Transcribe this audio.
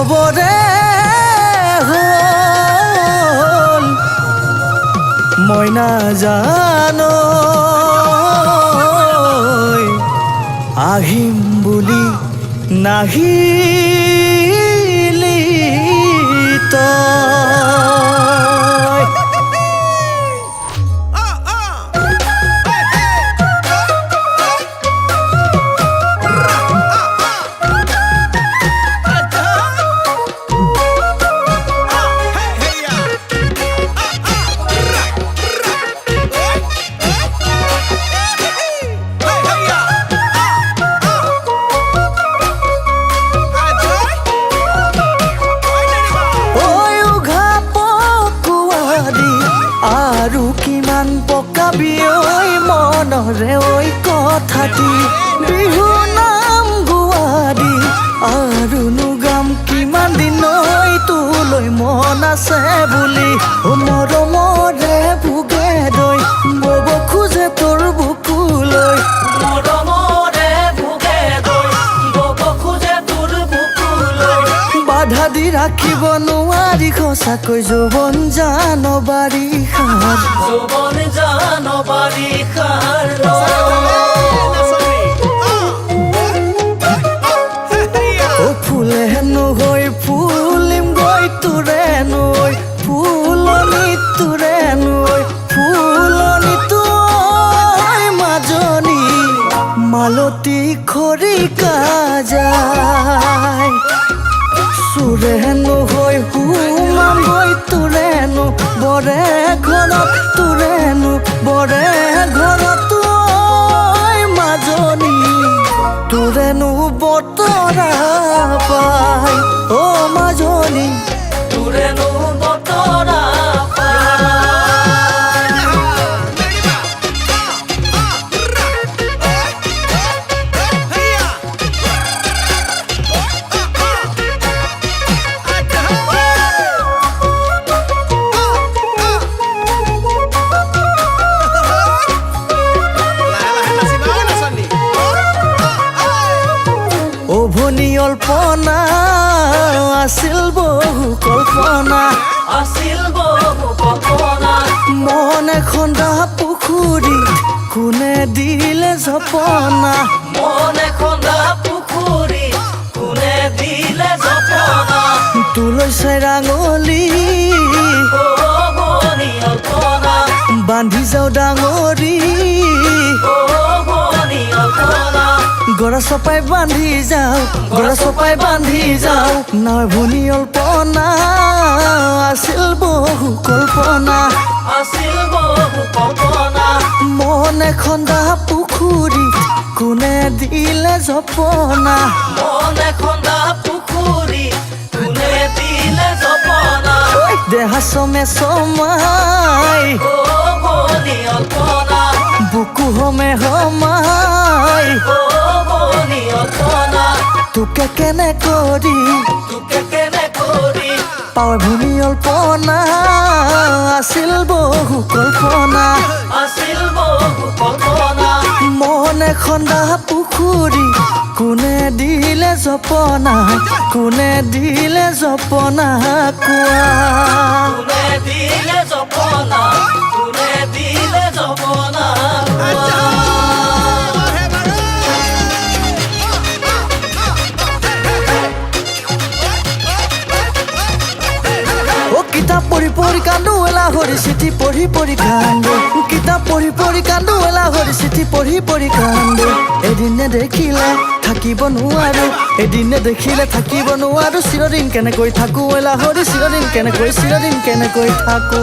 হবৰে হ'ল মই নাজানো আহিম বুলি নাহিলি তই আৰু কিমান পকাবি ঐ মনৰে ঐ কথাটি বিহু নাম গোৱাদি আৰুনো গাম কিমান দিন ঐ তোলৈ মন আছে বুলি মৰমৰে ভোগে দৈ বব খোজে তোৰ বুকুলৈ মৰমৰে ভোগে দৈ বব খোজে তোৰ বুকুলৈ বাধা দি ৰাখিব নোৱাৰি সঁচাকৈ যৌৱন জান বাৰিষাৰ যৌৱন জান বাৰিষাৰ ফুলে নৈ ফুলিম গৈ তোৰে নৈ ফুলনি তোৰে নৈ ফুলনি তই মাজনী মালতী খৰিকা যায় সুৰেনো হৈ সুমাম গৈ তোৰেনো বৰে ঘৰত তোৰেনো বৰে ঘৰত তই মাজনী তোৰেনো বতৰা পাই অ মাজনী তোৰেনো বতৰা অভনি অল্পনা আছিল বহু কল্পনা আছিল বহু কল্পনা মনে খন্দা পুখুৰী কোনে দিলে জপনা মনে খন্দা পুখুৰী কোনে দিলে জপনা তোলৈ চাই ৰাঙলী অভনি অল্পনা বান্ধি যাওঁ ডাঙৰি অভনি অল্পনা গৰা চপাই বান্ধি যাওঁ গৰা চপাই বান্ধি যাওঁ নাও ভনী অল্পনা আছিল বহু কল্পনা আছিল বহু কল্পনা মনে খন্দা পুখুৰী কোনে দিলে জপনা মনে খন্দা পুখুৰী কোনে দিলে জপনা দেহা চমে চমাই ভনী অল্পনা বুকু হমে হমাই তোকে কেনে কৰি পাৱ ভূমি অল্পনা আছিল বহু কল্পনা আছিল বহু কল্পনা মনে খন্দা পুখুৰী কোনে দিলে জপনা কোনে দিলে জপনা কোৱা কোনে দিলে জপনা কোনে দিলে জপনা কিতাপ পঢ়ি পঢ়ি কান্দো এলাহৰি চিঠি পঢ়ি পঢ়ি কান্দো কিতাপ পঢ়ি পঢ়ি কান্দো এলাহৰি চিঠি পঢ়ি পঢ়ি কান্দো এদিন নেদেখিলে থাকিব নোৱাৰো এদিন নেদেখিলে থাকিব নোৱাৰো চিৰদিন কেনেকৈ থাকো এলাহৰি চিৰদিন কেনেকৈ থাকো